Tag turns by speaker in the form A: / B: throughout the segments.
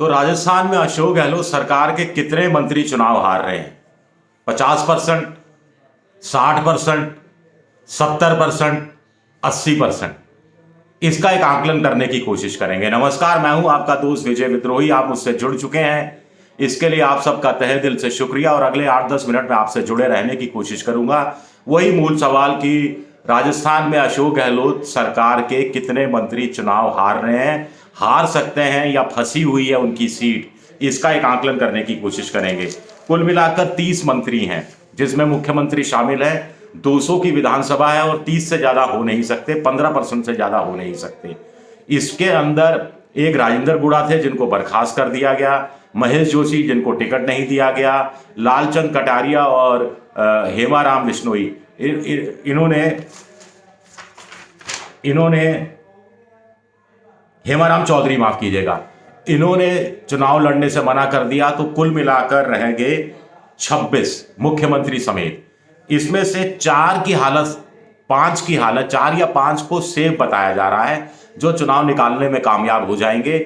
A: तो राजस्थान में अशोक गहलोत सरकार के कितने मंत्री चुनाव हार रहे हैं? 50%, 60%, 70%, 80%? इसका एक आकलन करने की कोशिश करेंगे। नमस्कार, मैं हूं आपका दोस्त विजय विद्रोही। आप मुझसे जुड़ चुके हैं, इसके लिए आप सबका तहे दिल से शुक्रिया। और अगले 8-10 मिनट में आपसे जुड़े रहने की कोशिश करूंगा। वही मूल सवाल कि राजस्थान में अशोक गहलोत सरकार के कितने मंत्री चुनाव हार रहे हैं, हार सकते हैं या फंसी हुई है उनकी सीट, इसका एक आकलन करने की कोशिश करेंगे। कुल मिलाकर 30 मंत्री हैं, जिसमें मुख्यमंत्री शामिल है। 200 की विधानसभा है और 30 से ज्यादा हो नहीं सकते, 15% से ज्यादा हो नहीं सकते। इसके अंदर एक राजेंद्र गुड़ा थे जिनको बर्खास्त कर दिया गया, महेश जोशी जिनको टिकट नहीं दिया गया, लालचंद कटारिया और हेमाराम बिश्नोई, इन्होंने हेमाराम चौधरी, माफ कीजिएगा, इन्होंने चुनाव लड़ने से मना कर दिया। तो कुल मिलाकर रह गए 26 मुख्यमंत्री समेत। इसमें से 4 की हालत 4 या 5 को सेफ बताया जा रहा है जो चुनाव निकालने में कामयाब हो जाएंगे।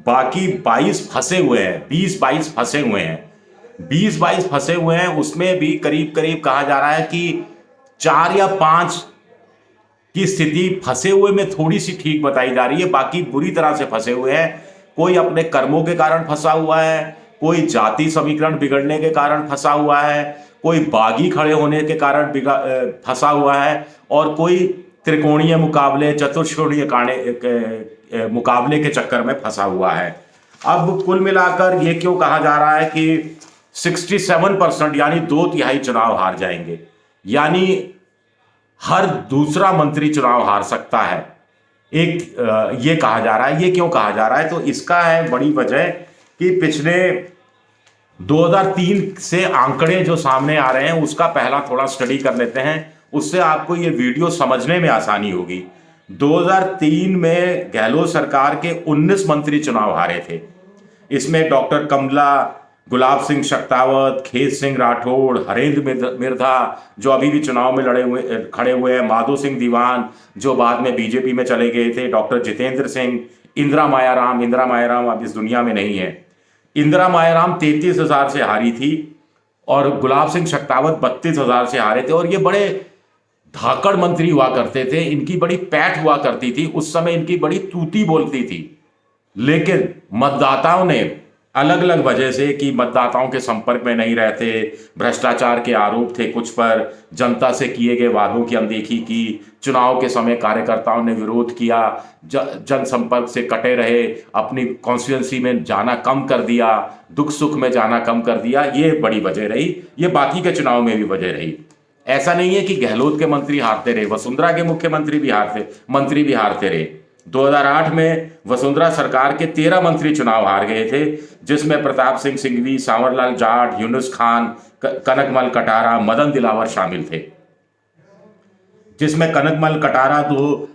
A: बाकी 22 फंसे हुए हैं, 20-22 फंसे हुए हैं। 20-22 फंसे हुए हैं, उसमें भी करीब करीब कहा जा रहा है कि 4 या 5 की स्थिति फंसे हुए में थोड़ी सी ठीक बताई जा रही है, बाकी बुरी तरह से फंसे हुए हैं। कोई अपने कर्मों के कारण फंसा हुआ है, कोई जाति समीकरण बिगड़ने के कारण फंसा हुआ है, कोई बागी खड़े होने के कारण फंसा हुआ है, और कोई त्रिकोणीय मुकाबले, चतुष्कोणीय मुकाबले के चक्कर में फंसा हुआ है। अब कुल मिलाकर ये क्यों कहा जा रहा है कि 67% यानी 2/3 चुनाव हार जाएंगे, यानी हर दूसरा मंत्री चुनाव हार सकता है, ये कहा जा रहा है। ये क्यों कहा जा रहा है? तो इसका है बड़ी वजह कि पिछले 2003 से आंकड़े जो सामने आ रहे हैं उसका पहला थोड़ा स्टडी कर लेते हैं, उससे आपको ये वीडियो समझने में आसानी होगी। 2003 में गहलोत सरकार के 19 मंत्री चुनाव हारे थे। इसमें डॉक्टर कमला, गुलाब सिंह शक्तावत, खेत सिंह राठौड़, हरेंद्र मिर्धा जो अभी भी चुनाव में खड़े हुए हैं, माधो सिंह दीवान जो बाद में बीजेपी में चले गए थे, डॉक्टर जितेंद्र सिंह, इंदिरा मायाराम अब इस दुनिया में नहीं है। इंदिरा मायाराम 33,000 से हारी थी और गुलाब सिंह शक्तावत 32,000 से हारे थे। और ये बड़े धाकड़ मंत्री हुआ करते थे, इनकी बड़ी पैठ हुआ करती थी, उस समय इनकी बड़ी तूती बोलती थी। लेकिन मतदाताओं ने अलग अलग वजह से कि मतदाताओं के संपर्क में नहीं रहते, भ्रष्टाचार के आरोप थे कुछ पर, जनता से किए गए वादों की अनदेखी की, चुनाव के समय कार्यकर्ताओं ने विरोध किया, जनसंपर्क से कटे रहे, अपनी कॉन्स्टिट्यूंसी में जाना कम कर दिया, दुख सुख में जाना कम कर दिया। ये बड़ी वजह रही, ये बाकी के चुनाव में भी वजह रही। ऐसा नहीं है कि गहलोत के मंत्री हारते रहे, वसुंधरा के मंत्री भी हारते रहे। 2008 में वसुंधरा सरकार के 13 मंत्री चुनाव हार गए थे, जिसमें प्रताप सिंह सिंघवी, सांवरलाल जाट, यूनुस खान, कनकमल कटारा, मदन दिलावर शामिल थे। जिसमें कनकमल कटारा तो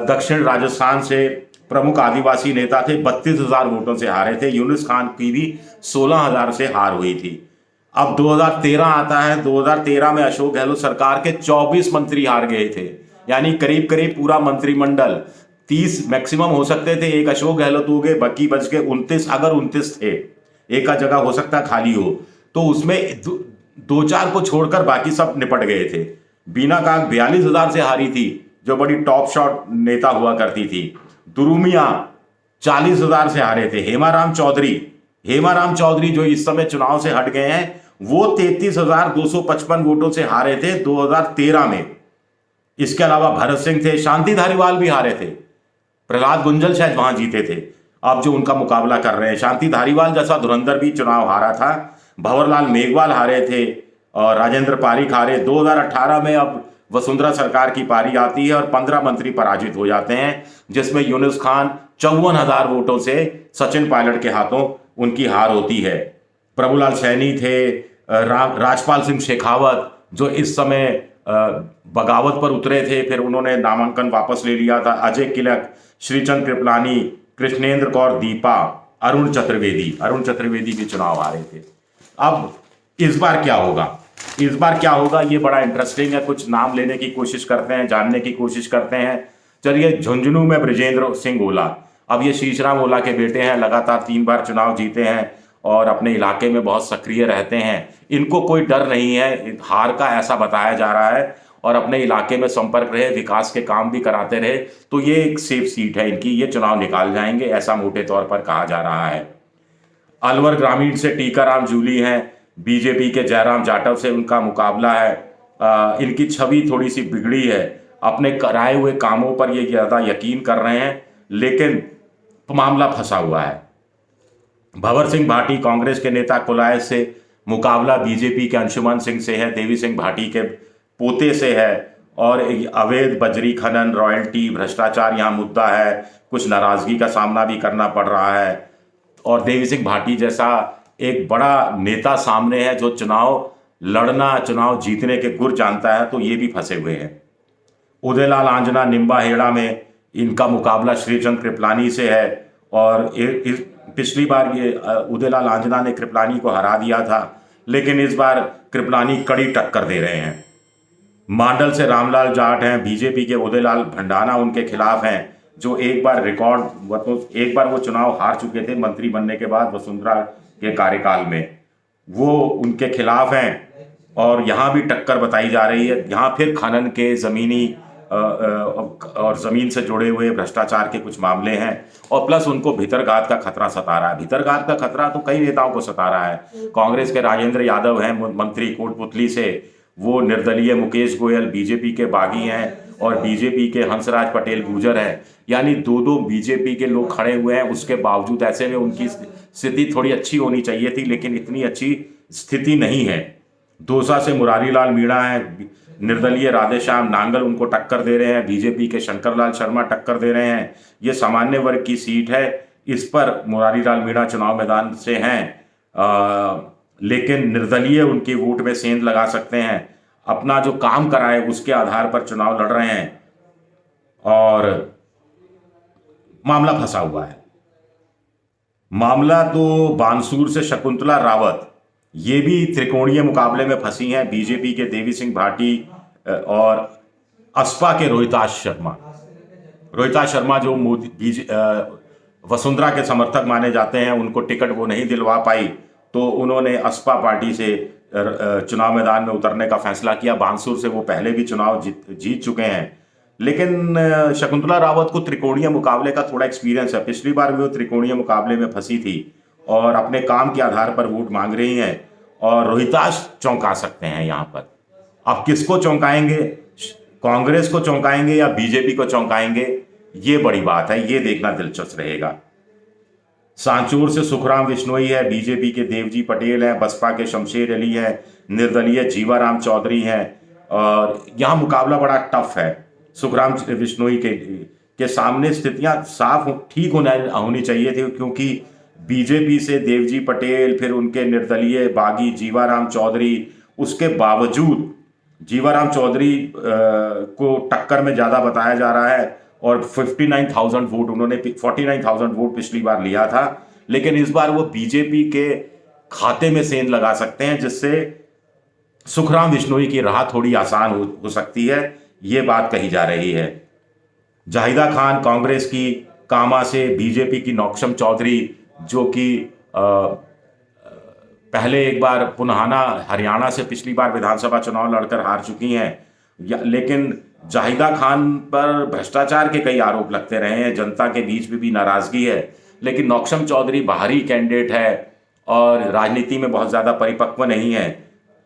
A: दक्षिण राजस्थान से प्रमुख आदिवासी नेता थे, 32,000 वोटों से हारे थे। यूनुस खान की भी 16,000 से हार हुई थी। अब 2013 आता है, 2013 में अशोक गहलोत सरकार के 24 मंत्री हार गए थे, यानी करीब करीब पूरा मंत्रिमंडल, 30 मैक्सिमम हो सकते थे। एक अशोक गहलोत हो गए, बाकी बच गए 29। अगर 29 थे, एक का जगह हो सकता खाली हो, तो उसमें 2-4 को छोड़कर बाकी सब निपट गए थे। बीना काक 42,000 से हारी थी, जो बड़ी टॉप शॉट नेता हुआ करती थी। दुरुमिया 40,000 से हारे थे। हेमाराम चौधरी जो इस समय चुनाव से हट गए हैं, वो 33,255 वोटों से हारे थे 2013 में। इसके अलावा भरत सिंह थे, शांति धारीवाल भी हारे थे, प्रहलाद गुंजल शायद वहां जीते थे। अब जो उनका मुकाबला कर रहे हैं, शांति धारीवाल जैसा धुरंधर भी चुनाव हारा था। भंवरलाल मेघवाल हारे थे और राजेंद्र पारीख हारे। 2018 में अब वसुंधरा सरकार की पारी आती है और 15 मंत्री पराजित हो जाते हैं, जिसमें यूनुस खान 54,000 वोटों से सचिन पायलट के हाथों उनकी हार होती है। प्रभुलाल सैनी थे, राजपाल सिंह शेखावत जो इस समय बगावत पर उतरे थे, फिर उन्होंने नामांकन वापस ले लिया था। अजय किलक, श्रीचंद कृपलानी, कृष्णेंद्र कौर दीपा, अरुण चतुर्वेदी भी चुनाव हारे थे। अब इस बार क्या होगा ये बड़ा इंटरेस्टिंग है। कुछ नाम लेने की कोशिश करते हैं, जानने की कोशिश करते हैं। चलिए, झुंझुनू में बृजेंद्र सिंह ओला, अब ये शीशराम ओला के बेटे हैं, लगातार 3 बार चुनाव जीते हैं और अपने इलाके में बहुत सक्रिय रहते हैं। इनको कोई डर नहीं है हार का, ऐसा बताया जा रहा है, और अपने इलाके में संपर्क रहे, विकास के काम भी कराते रहे, तो ये एक सेफ सीट है इनकी, ये चुनाव निकाल जाएंगे, ऐसा मोटे तौर पर कहा जा रहा है। अलवर ग्रामीण से टीकाराम जूली हैं, बीजेपी के जयराम जाटव से उनका मुकाबला है। इनकी छवि थोड़ी सी बिगड़ी है, अपने कराए हुए कामों पर ये ज़्यादा यकीन कर रहे हैं, लेकिन मामला फंसा हुआ है। भंवर सिंह भाटी कांग्रेस के नेता कुलाय से मुकाबला बीजेपी के अंशुमान सिंह से है, देवी सिंह भाटी के पोते से है, और अवैध बजरी खनन, रॉयल्टी, भ्रष्टाचार यहाँ मुद्दा है, कुछ नाराजगी का सामना भी करना पड़ रहा है। और देवी सिंह भाटी जैसा एक बड़ा नेता सामने है जो चुनाव लड़ना, चुनाव जीतने के गुर जानता है, तो ये भी फंसे हुए हैं। उदयलाल आंजना निम्बा हेड़ा में इनका मुकाबला श्रीचंद कृपलानी से है, और पिछली बार ये उदयलाल आंजना ने कृपलानी को हरा दिया था, लेकिन इस बार कृपलानी कड़ी टक्कर दे रहे हैं। मांडल से रामलाल जाट हैं, बीजेपी के उदयलाल भंडाना उनके खिलाफ हैं, जो एक बार वो चुनाव हार चुके थे मंत्री बनने के बाद वसुंधरा के कार्यकाल में, वो उनके खिलाफ हैं, और यहाँ भी टक्कर बताई जा रही है। यहाँ फिर खनन के जमीनी और जमीन से जुड़े हुए भ्रष्टाचार के कुछ मामले हैं, और प्लस उनको भीतरघात का खतरा सता रहा है। भीतरघात का खतरा तो कई नेताओं को सता रहा है। कांग्रेस के राजेंद्र यादव हैं मंत्री कोटपुतली से, वो निर्दलीय मुकेश गोयल बीजेपी के बागी हैं, और बीजेपी के हंसराज पटेल गुर्जर हैं। यानी दो बीजेपी के लोग खड़े हुए हैं, उसके बावजूद ऐसे में उनकी स्थिति थोड़ी अच्छी होनी चाहिए थी, लेकिन इतनी अच्छी स्थिति नहीं है। दौसा से मुरारीलाल मीणा हैं, निर्दलीय राधेश्याम नांगल उनको टक्कर दे रहे हैं, बीजेपी के शंकरलाल शर्मा टक्कर दे रहे हैं। ये सामान्य वर्ग की सीट है, इस पर मुरारीलाल मीणा चुनाव मैदान से हैं, लेकिन निर्दलीय उनकी वोट में सेंध लगा सकते हैं। अपना जो काम कराए उसके आधार पर चुनाव लड़ रहे हैं, और मामला फंसा हुआ है। मामला तो बानसूर से शकुंतला रावत, ये भी त्रिकोणीय मुकाबले में फंसी हैं, बीजेपी के देवी सिंह भाटी और असपा के रोहिताश शर्मा जो वसुंधरा के समर्थक माने जाते हैं, उनको टिकट वो नहीं दिलवा पाई, तो उन्होंने असपा पार्टी से चुनाव मैदान में उतरने का फैसला किया। बानसूर से वो पहले भी चुनाव जीत चुके हैं, लेकिन शकुंतला रावत को त्रिकोणीय मुकाबले का थोड़ा एक्सपीरियंस है। पिछली बार भी वो त्रिकोणीय मुकाबले में फंसी थी और अपने काम के आधार पर वोट मांग रही हैं, और रोहिताश चौंका सकते हैं यहाँ पर। अब किसको चौंकाएंगे, कांग्रेस को चौंकाएंगे या बीजेपी को चौंकाएंगे, ये बड़ी बात है, ये देखना दिलचस्प रहेगा। सांचौर से सुखराम विश्नोई है, बीजेपी के देवजी पटेल हैं, बसपा के शमशेर अली हैं, निर्दलीय जीवाराम चौधरी हैं, और यहाँ मुकाबला बड़ा टफ है। सुखराम विश्नोई के सामने स्थितियां साफ ठीक होनी चाहिए थी, क्योंकि बीजेपी से देवजी पटेल, फिर उनके निर्दलीय बागी जीवाराम चौधरी, उसके बावजूद जीवाराम चौधरी को टक्कर में ज़्यादा बताया जा रहा है, और 59,000 वोट उन्होंने 49,000 वोट पिछली बार लिया था, लेकिन इस बार वो बीजेपी के खाते में सेंध लगा सकते हैं, जिससे सुखराम विश्नोई की राह थोड़ी आसान हो सकती है, ये बात कही जा रही है। जाहिदा खान कांग्रेस की कामा से, बीजेपी की नौक्षम चौधरी जो कि पहले एक बार पुनहाना हरियाणा से पिछली बार विधानसभा चुनाव लड़कर हार चुकी हैं, लेकिन जाहिदा खान पर भ्रष्टाचार के कई आरोप लगते रहे हैं, जनता के बीच में भी नाराजगी है, लेकिन नौक्षम चौधरी बाहरी कैंडिडेट है और राजनीति में बहुत ज़्यादा परिपक्व नहीं है,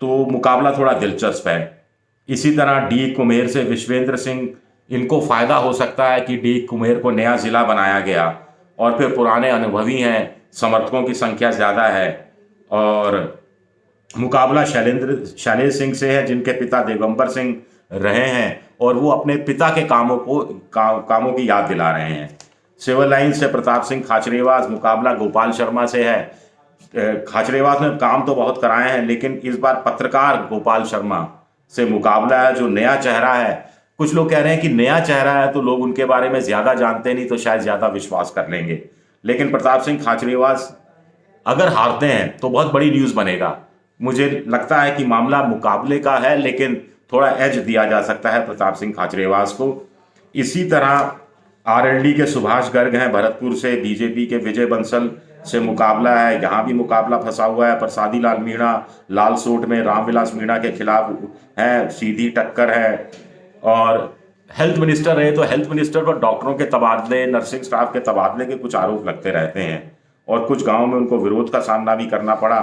A: तो मुकाबला थोड़ा दिलचस्प है। इसी तरह डी कुमेर से विश्वेंद्र सिंह, इनको फ़ायदा हो सकता है कि डी कुमेर को नया ज़िला बनाया गया, और फिर पुराने अनुभवी हैं, समर्थकों की संख्या ज़्यादा है, और मुकाबला शैलेंद्र सिंह से है, जिनके पिता दिगंबर सिंह रहे हैं, और वो अपने पिता के कामों की याद दिला रहे हैं। सिविल लाइन से प्रताप सिंह खाचरेवास, मुकाबला गोपाल शर्मा से है। खाचरेवास ने काम तो बहुत कराए हैं, लेकिन इस बार पत्रकार गोपाल शर्मा से मुकाबला है, जो नया चेहरा है। कुछ लोग कह रहे हैं कि नया चेहरा है तो लोग उनके बारे में ज़्यादा जानते नहीं, तो शायद ज़्यादा विश्वास कर लेंगे, लेकिन प्रताप सिंह खाचरेवास अगर हारते हैं तो बहुत बड़ी न्यूज़ बनेगा। मुझे लगता है कि मामला मुकाबले का है, लेकिन थोड़ा एज दिया जा सकता है प्रताप सिंह खाचरेवास को। इसी तरह आरएलडी के सुभाष गर्ग हैं भरतपुर से, बीजेपी के विजय बंसल से मुकाबला है, यहाँ भी मुकाबला फंसा हुआ है। प्रसादी लाल मीणा लालसोट में रामविलास मीणा के खिलाफ है, सीधी टक्कर है। और हेल्थ मिनिस्टर रहे तो हेल्थ मिनिस्टर पर डॉक्टरों के तबादले, नर्सिंग स्टाफ के तबादले के कुछ आरोप लगते रहते हैं और कुछ गांवों में उनको विरोध का सामना भी करना पड़ा।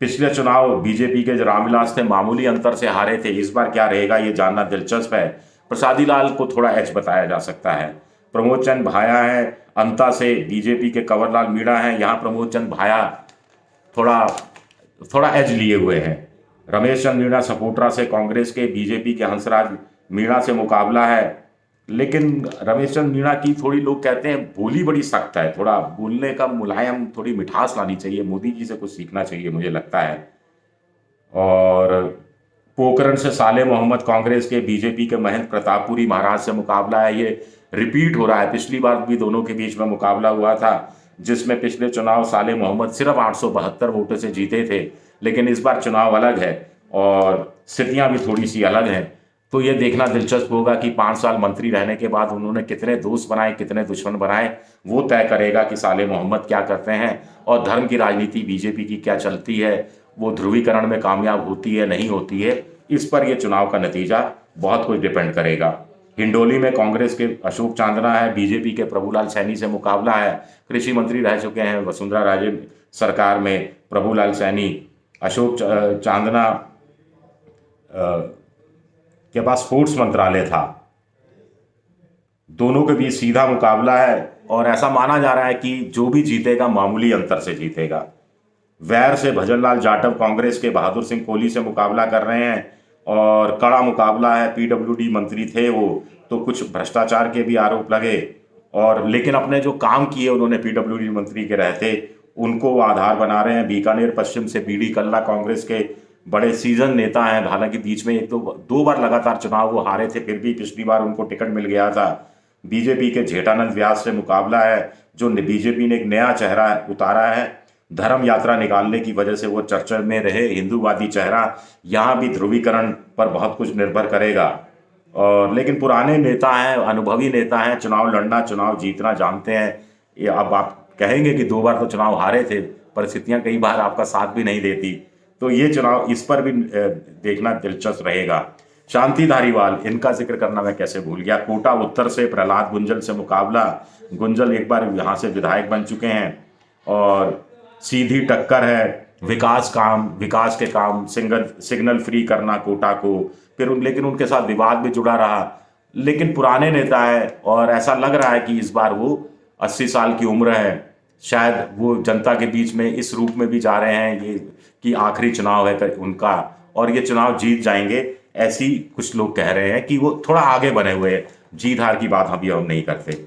A: पिछले चुनाव बीजेपी के जो रामविलास थे मामूली अंतर से हारे थे, इस बार क्या रहेगा ये जानना दिलचस्प है। प्रसादी लाल को थोड़ा एच बताया जा सकता है। प्रमोद चंद भाया है अंता से, बीजेपी के कंवरलाल मीणा हैं, यहाँ प्रमोद चंद भाया थोड़ा एज लिए हुए हैं। रमेश चंद मीणा सपोटरा से कांग्रेस के, बीजेपी के हंसराज मीणा से मुकाबला है। लेकिन रमेश चंद मीणा की थोड़ी लोग कहते हैं बोली बड़ी सख्त है, थोड़ा बोलने का मुलायम, थोड़ी मिठास लानी चाहिए, मोदी जी से कुछ सीखना चाहिए मुझे लगता है। और पोखरण से साले मोहम्मद कांग्रेस के, बीजेपी के महेंद्र प्रतापपुरी महाराज से मुकाबला है। ये रिपीट हो रहा है, पिछली बार भी दोनों के बीच में मुकाबला हुआ था जिसमें पिछले चुनाव साले मोहम्मद सिर्फ 872 वोटों से जीते थे, लेकिन इस बार चुनाव अलग है और स्थितियां भी थोड़ी सी अलग हैं। तो ये देखना दिलचस्प होगा कि 5 साल मंत्री रहने के बाद उन्होंने कितने दोस्त बनाए, कितने दुश्मन बनाए, वो तय करेगा कि साले मोहम्मद क्या करते हैं और धर्म की राजनीति बीजेपी की क्या चलती है, वो ध्रुवीकरण में कामयाब होती है नहीं होती है, इस पर यह चुनाव का नतीजा बहुत कुछ डिपेंड करेगा। हिंडोली में कांग्रेस के अशोक चांदना है, बीजेपी के प्रभुलाल सैनी से मुकाबला है। कृषि मंत्री रह चुके हैं वसुंधरा राजे सरकार में प्रभुलाल सैनी। अशोक चांदना के पास स्पोर्ट्स मंत्रालय था। दोनों के बीच सीधा मुकाबला है और ऐसा माना जा रहा है कि जो भी जीतेगा मामूली अंतर से जीतेगा। वैर से भजनलाल जाटव कांग्रेस के बहादुर सिंह कोहली से मुकाबला कर रहे हैं और कड़ा मुकाबला है। पीडब्ल्यूडी मंत्री थे वो, तो कुछ भ्रष्टाचार के भी आरोप लगे और लेकिन अपने जो काम किए उन्होंने पीडब्ल्यूडी मंत्री के रहते, उनको वो आधार बना रहे हैं। बीकानेर पश्चिम से बीडी कल्ला कांग्रेस के बड़े सीजन नेता हैं, हालांकि बीच में एक तो 2 बार लगातार चुनाव वो हारे थे, फिर भी पिछली बार उनको टिकट मिल गया था। बीजेपी के जेठानंद व्यास से मुकाबला है, जो बीजेपी ने एक नया चेहरा उतारा है। धर्म यात्रा निकालने की वजह से वो चर्चा में रहे, हिंदूवादी चेहरा। यहाँ भी ध्रुवीकरण पर बहुत कुछ निर्भर करेगा और लेकिन पुराने नेता हैं, अनुभवी नेता हैं, चुनाव लड़ना चुनाव जीतना जानते हैं। ये अब आप कहेंगे कि 2 बार तो चुनाव हारे थे, परिस्थितियां कई बार आपका साथ भी नहीं देती, तो ये चुनाव इस पर भी देखना दिलचस्प रहेगा। शांति धारीवाल, इनका जिक्र करना मैं कैसे भूल गया। कोटा उत्तर से प्रहलाद गुंजल से मुकाबला। गुंजल एक बार यहाँ से विधायक बन चुके हैं और सीधी टक्कर है। विकास के काम, सिग्नल फ्री करना कोटा को, लेकिन उनके साथ विवाद भी जुड़ा रहा। लेकिन पुराने नेता है और ऐसा लग रहा है कि इस बार वो 80 साल की उम्र है, शायद वो जनता के बीच में इस रूप में भी जा रहे हैं ये कि आखिरी चुनाव है उनका और ये चुनाव जीत जाएंगे। ऐसी कुछ लोग कह रहे हैं कि वो थोड़ा आगे बने हुए हैं, जीत हार की बात अभी हम नहीं करते।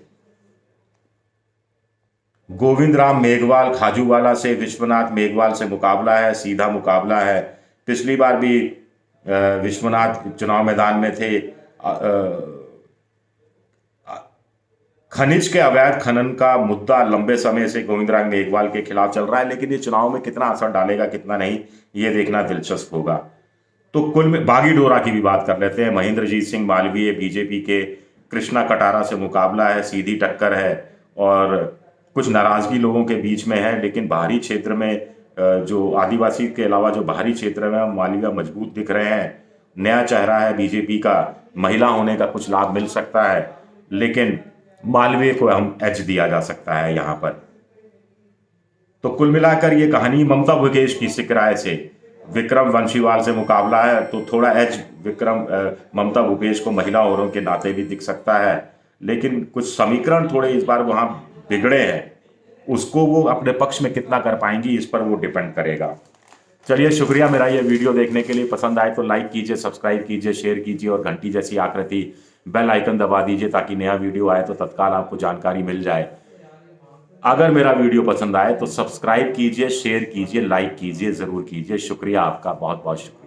A: गोविंद राम मेघवाल खाजूवाला से, विश्वनाथ मेघवाल से मुकाबला है, सीधा मुकाबला है। पिछली बार भी विश्वनाथ चुनाव मैदान में थे। खनिज के अवैध खनन का मुद्दा लंबे समय से गोविंद राम मेघवाल के खिलाफ चल रहा है, लेकिन ये चुनाव में कितना असर डालेगा कितना नहीं, ये देखना दिलचस्प होगा। तो कुल में बागी डोरा की भी बात कर लेते हैं। महेंद्रजीत सिंह मालवीय बीजेपी के, कृष्णा कटारा से मुकाबला है, सीधी टक्कर है और कुछ नाराजगी लोगों के बीच में है, लेकिन बाहरी क्षेत्र में जो आदिवासी के अलावा जो बाहरी क्षेत्र में मालवीय मजबूत दिख रहे हैं। नया चेहरा है बीजेपी का, महिला होने का कुछ लाभ मिल सकता है, लेकिन मालवीय को हम एच दिया जा सकता है यहाँ पर। तो कुल मिलाकर ये कहानी ममता भूपेश की सिकराय से विक्रम वंशीवाल से मुकाबला है, तो थोड़ा एच ममता भूपेश को महिला होने के नाते भी दिख सकता है, लेकिन कुछ समीकरण थोड़े इस बार वहाँ बिगड़े हैं, उसको वो अपने पक्ष में कितना कर पाएंगी इस पर वो डिपेंड करेगा। चलिए, शुक्रिया मेरा ये वीडियो देखने के लिए। पसंद आए तो लाइक कीजिए, सब्सक्राइब कीजिए, शेयर कीजिए और घंटी जैसी आकृति बेल आइकन दबा दीजिए ताकि नया वीडियो आए तो तत्काल आपको जानकारी मिल जाए। अगर मेरा वीडियो पसंद आए तो सब्सक्राइब कीजिए, शेयर कीजिए, लाइक कीजिए, ज़रूर कीजिए। शुक्रिया आपका, बहुत बहुत शुक्रिया।